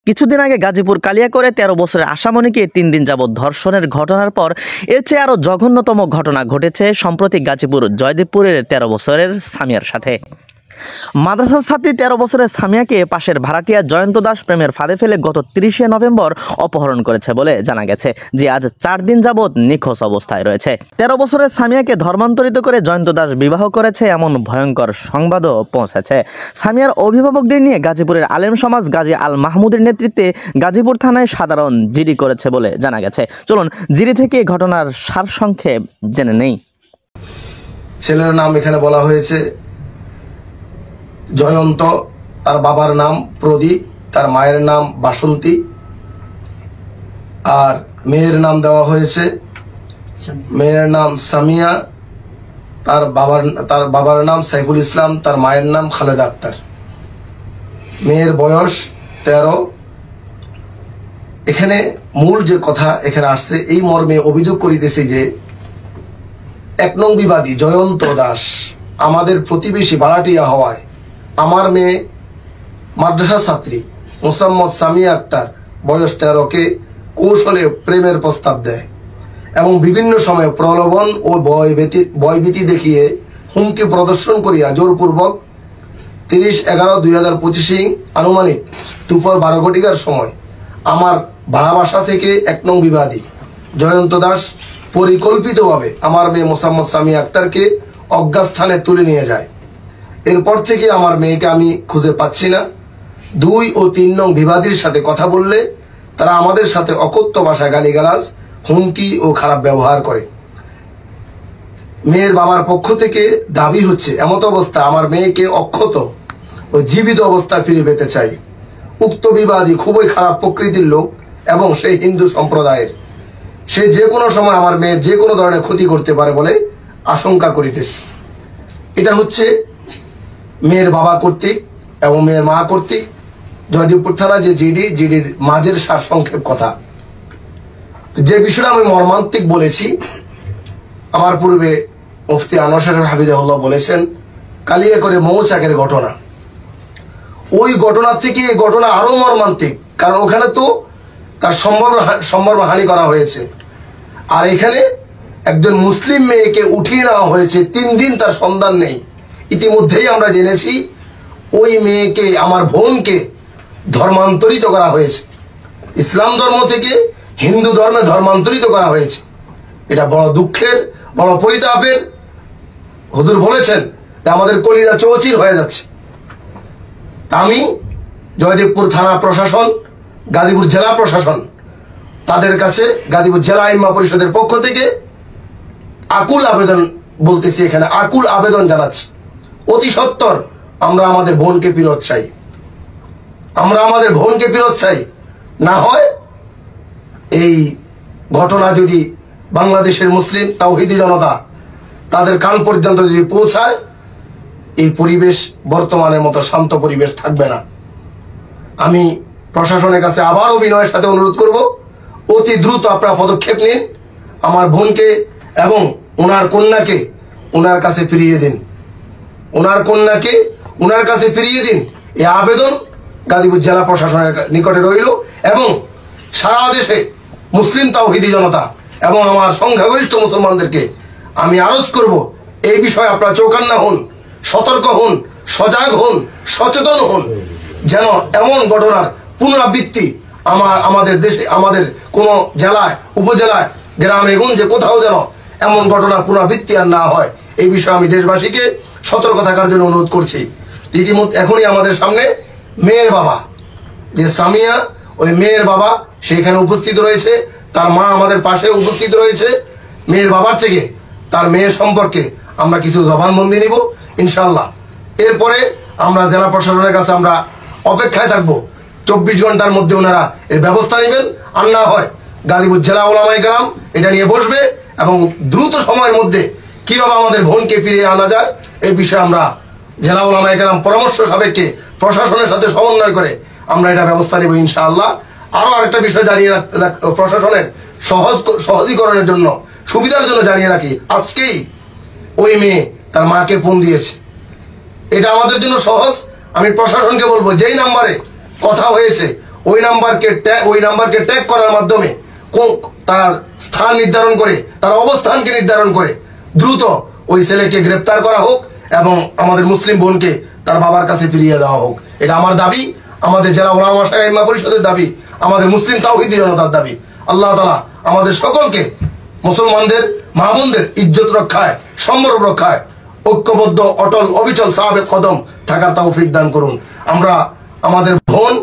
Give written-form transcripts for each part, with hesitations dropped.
কিছুদিন আগে গাজীপুর কালিয়াকৈরে 13 বছরের আশামণিকে 3 দিন যাবৎ ধর্ষণের ঘটনার পর এর চেয়ে আরও জঘন্যতম ঘটনা ঘটেছে সম্প্রতি গাজীপুর জয়দেবপুরের 13 বছরের সামিয়ার সাথে। মাদ্রাসার ছাত্রী 13 বছরের সামিয়াকে পাশের ভাড়াটিয়া জয়ন্ত দাস প্রেমের ফাঁদে ফেলে গত 30শে নভেম্বর অপহরণ করেছে বলে জানা গেছে, যে আজ 4 দিন যাবৎ নিখোঁজ অবস্থায় রয়েছে। 13 বছরের সামিয়াকে ধর্মান্তরিত করে জয়ন্ত দাস বিবাহ করেছে এমন ভয়ঙ্কর সংবাদও পৌঁছেছে। সামিয়ার অভিভাবকদের নিয়ে গাজীপুরের আলেম সমাজ গাজী আল মাহমুদের নেতৃত্বে গাজীপুর থানায় সাধারণ জিডি করেছে বলে জানা গেছে। চলুন জিডি থেকে ঘটনার সারসংক্ষেপ জেনে নেই। ছেলের নাম এখানে বলা হয়েছে জয়ন্ত, তার বাবার নাম প্রদীপ, তার মায়ের নাম বাসন্তী, আর মেয়ের নাম দেওয়া হয়েছে মেয়ের নাম সামিয়া, তার বাবার নাম সাইফুল ইসলাম, তার মায়ের নাম খালেদা আক্তার। মেয়ের বয়স 13। এখানে মূল যে কথা এখানে আসছে এই মর্মে অভিযোগ করিতেছে যে 1 নং বিবাদী জয়ন্ত দাস আমাদের প্রতিবেশী ভাড়াটিয়া হওয়ায় আমার মেয়ে মাদ্রাসা ছাত্রী মোসাম্মদ সামিয়া আক্তার বয়স 13কে কৌশলে প্রেমের প্রস্তাব দেয় এবং বিভিন্ন সময় প্রলোভন ও ভয়ভীতি দেখিয়ে হুমকি প্রদর্শন করিয়া জোরপূর্বক 30/11/2025 আনুমানিক দুপুর 12 ঘটিকার সময় আমার ভাড়া বাসা থেকে 1 নং বিবাদী জয়ন্ত দাস পরিকল্পিতভাবে আমার মেয়ে মোসাম্মদ সামিয়া আক্তারকে অজ্ঞাতস্থানে তুলে নিয়ে যায়। এরপর থেকে আমার মেয়েকে আমি খুঁজে পাচ্ছি না। 2 ও 3 নং বিবাদীর সাথে কথা বললে তারা আমাদের সাথে অকথ্য ভাষায় গালিগালাজ, হুমকি ও খারাপ ব্যবহার করে। মেয়ের বাবার পক্ষ থেকে দাবি হচ্ছে এমত অবস্থা আমার মেয়েকে অক্ষত ও জীবিত অবস্থায় ফিরে পেতে চাই। উক্ত বিবাদী খুবই খারাপ প্রকৃতির লোক এবং সেই হিন্দু সম্প্রদায়ের। সে যে কোনো সময় আমার মেয়ের যে কোনো ধরনের ক্ষতি করতে পারে বলে আশঙ্কা করিতেছে। এটা হচ্ছে মেয়ের বাবা কর্তৃক এবং মেয়ের মা কর্তৃক জয়দেবপুর থানা যে জিডির মাঝের সারসংক্ষেপ কথা। যে বিষয়টা আমি মর্মান্তিক বলেছি, আমার পূর্বে মুফতি আনোয়ার সাহেব হাফিজাহুল্লাহ বলেছেন কালিয়াকৈরে মৌচাকের ঘটনা। ওই ঘটনার থেকে এই ঘটনা আরো মর্মান্তিক, কারণ ওখানে তো তার সম্ভ্রম হানি করা হয়েছে, আর এখানে একজন মুসলিম মেয়েকে উঠিয়ে নেওয়া হয়েছে। 3 দিন তার সন্ধান নেই। ইতিমধ্যেই আমরা জেনেছি ওই মেয়েকে, আমার বোনকে ধর্মান্তরিত করা হয়েছে, ইসলাম ধর্ম থেকে হিন্দু ধর্মে ধর্মান্তরিত করা হয়েছে। এটা বড় দুঃখের, বড় পরিতাপের। হুজুর বলেছেন যে আমাদের কলিজা চৌচির হয়ে যাচ্ছে। আমি জয়দেবপুর থানা প্রশাসন, গাজীপুর জেলা প্রশাসন, তাদের কাছে গাজীপুর জেলা আইম্মা পরিষদের পক্ষ থেকে আকুল আবেদন বলতেছি, এখানে আকুল আবেদন জানাচ্ছি। অতি সত্বর আমরা আমাদের বোনকে ফেরত চাই, আমরা আমাদের বোনকে ফেরত চাই। না হয় এই ঘটনা যদি বাংলাদেশের মুসলিম তাওহীদি জনতা তাদের কান পর্যন্ত যদি পৌঁছায়, এই পরিবেশ বর্তমানের মতো শান্ত পরিবেশ থাকবে না। আমি প্রশাসনের কাছে আবারও বিনয়ের সাথে অনুরোধ করব, অতি দ্রুত আপনারা পদক্ষেপ নিন, আমার বোনকে এবং ওনার কন্যাকে ওনার কাছে ফিরিয়ে দিন, ওনার কন্যাকে ওনার কাছে ফিরিয়ে দিন। এই আবেদন গাজীপুর জেলা প্রশাসনের নিকটে রইল এবং সারা দেশে মুসলিম তাওহীদি জনতা এবং আমার সংখ্যাগরিষ্ঠ মুসলমানদেরকে আমি আরজ করব, এই বিষয়ে আপনারা চৌকান্না হন, সতর্ক হন, সজাগ হন, সচেতন হন, যেন এমন ঘটনার পুনরাবৃত্তি আমাদের দেশে, আমাদের কোনো জেলায়, উপজেলায়, গ্রামে গঞ্জে কোথাও যেন এমন ঘটনার পুনরাবৃত্তি আর না হয়। এই বিষয়ে আমি দেশবাসীকে সতর্ক থাকার জন্য অনুরোধ করছি। ইতিমধ্যে এখনই আমাদের সামনে মেয়ের বাবা যে সামিয়া, ওই মেয়ের বাবা সেখানে উপস্থিত রয়েছে, তার মা আমাদের পাশে উপস্থিত রয়েছে। মেয়ের বাবার থেকে তার মেয়ের সম্পর্কে আমরা কিছু জবানবন্দি নিব ইনশাআল্লাহ। এরপরে আমরা জেলা প্রশাসনের কাছে আমরা অপেক্ষায় থাকবো, 24 ঘন্টার মধ্যে ওনারা এর ব্যবস্থা নেবেন। আর না হয় গাজীপুর জেলা ওলামায়ে কেরাম এটা নিয়ে বসবে এবং দ্রুত সময়ের মধ্যে কিভাবে আমাদের বোনকে ফিরিয়ে আনা যায় এই বিষয়ে আমরা জেলা ওলামায়ে কেরাম পরামর্শ সাপেক্ষে প্রশাসনের সাথে সমন্বয় করে আমরা এটা ব্যবস্থা নেব ইনশাআল্লাহ। আরো আরেকটা বিষয় জানিয়ে প্রশাসনের সহজীকরণের জন্য, সুবিধার জন্য জানিয়ে রাখি, আজকেই ওই মেয়ে তার মাকে ফোন দিয়েছে। এটা আমাদের জন্য সহজ। আমি প্রশাসনকে বলবো যেই নাম্বারে কথা হয়েছে ওই নাম্বারকে ট্যাগ করার মাধ্যমে তার স্থান নির্ধারণ করে, তার অবস্থানকে নির্ধারণ করে দ্রুত ওই ছেলেকে গ্রেপ্তার করা হোক এবং আমাদের মুসলিম বোনকে তার বাবার কাছে ফিরিয়ে দেওয়া হোক। এটা আমার দাবি, আমাদের যারা ওলামা শায়খা পরিষদের দাবি, আমাদের মুসলিম তাওহীদি জনতার দাবি। আল্লাহ তাআলা আমাদের সকলকে, মুসলমানদের মা বোনদের ইজ্জত রক্ষায়, সম্ভ্রম রক্ষায় ঐক্যবদ্ধ, অটল, অবিচল সাহাবেত কদম থাকার তৌফিক দান করুন। আমরা আমাদের বোন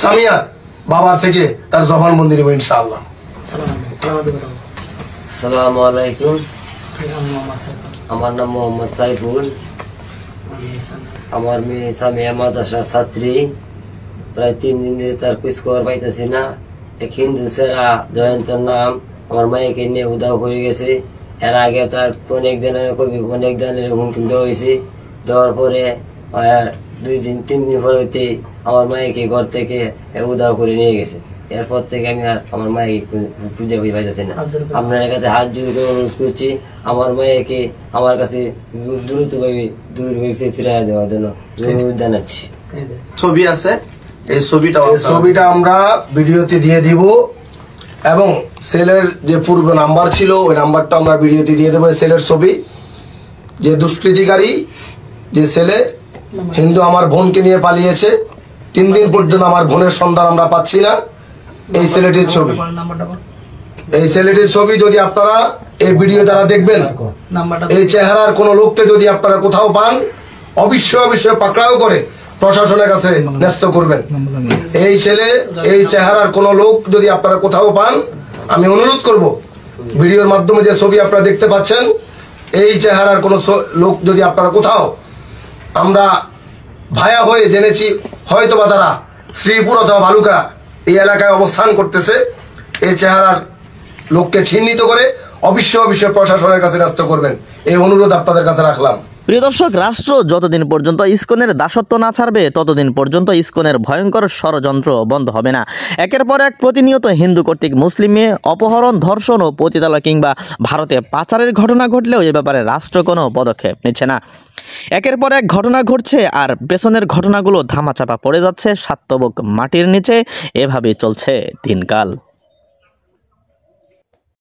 সামিয়ার বাবার থেকে তার জবানবন্দি নেব ইনশাআল্লাহ। আসসালামু আলাইকুম। আমার নাম মোহাম্মদ সাইফুল। আমার মেয়ে সামিয়া মাদ্রাসার ছাত্রী। প্রায় 3 দিন ধরে তার খোঁজ খবর পাইতেছি না। এক হিন্দু ছেড়া জয়ন্তর নাম আমার মায়েকে নিয়ে উধাও করে গেছে। এর আগে তার অনেক দিনের হুমকি দেওয়া হয়েছে। দেওয়ার পরে 2-3 দিন পরে হইতে আমার মায়েকে ঘর থেকে উধাও করে নিয়ে গেছে। এরপর থেকে আমি আর আমার মায়েকে খুঁজে পাইতেছি না। আপনার কাছে হাত জোড় করে অনুরোধ করছি, আমার মায়েকে আমার কাছে দ্রুতভাবে ফিরিয়ে দেওয়ার জন্য অনুরোধ জানাচ্ছি। ছবি আছে, এই ছবিটা আমরা ভিডিওতে দিয়ে দিব এবং সেলের যে পূর্ব নাম্বার ছিল ওই নাম্বারটা আমরা ভিডিওতে দিয়ে দেবো। সেলের ছবি, যে দুষ্কৃতিকারী যে ছেলে হিন্দু আমার বোনকে নিয়ে পালিয়েছে, 3 দিন পর্যন্ত আমার বোনের সন্ধান আমরা পাচ্ছি না। এই ছেলেটির ছবি, এই ছেলেটির ছবি যদি আপনারা এই ভিডিও দ্বারা দেখবেন, এই চেহারার কোন লোককে যদি আপনারা কোথাও পান, অবশ্যই পাকড়াও করে প্রশাসনের কাছে ন্যস্ত করবেন। এই ছেলে, এই চেহারার কোন লোক যদি আপনারা কোথাও পান, আমি অনুরোধ করব ভিডিওর মাধ্যমে যে ছবি আপনারা দেখতে পাচ্ছেন, এই চেহারার কোন লোক যদি আপনারা কোথাও, আমরা ভায়া হয়ে জেনেছি হয়তোবা তারা শ্রীপুর অথবা ভালুকা এই এলাকায় অবস্থান করতেছে, এই চেহারার লোককে চিহ্নিত করে অবশ্যই প্রশাসনের কাছে ন্যস্ত করবেন, এই অনুরোধ আপনাদের কাছে রাখলাম। প্রিয় দর্শক, রাষ্ট্র যতদিন পর্যন্ত ইসকনের দাসত্ব না ছাড়বে ততদিন পর্যন্ত ইসকনের ভয়ঙ্কর ষড়যন্ত্র বন্ধ হবে না। একের পর এক প্রতিনিয়ত হিন্দু কর্তৃক মুসলিম মেয়ে অপহরণ, ধর্ষণ ও পতিতালয় কিংবা ভারতে পাচারের ঘটনা ঘটলেও এ ব্যাপারে রাষ্ট্র কোনো পদক্ষেপ নিচ্ছে না। একের পর এক ঘটনা ঘটছে আর পেছনের ঘটনাগুলো ধামাচাপা পড়ে যাচ্ছে, স্বার্থবক মাটির নিচে। এভাবেই চলছে দিনকাল।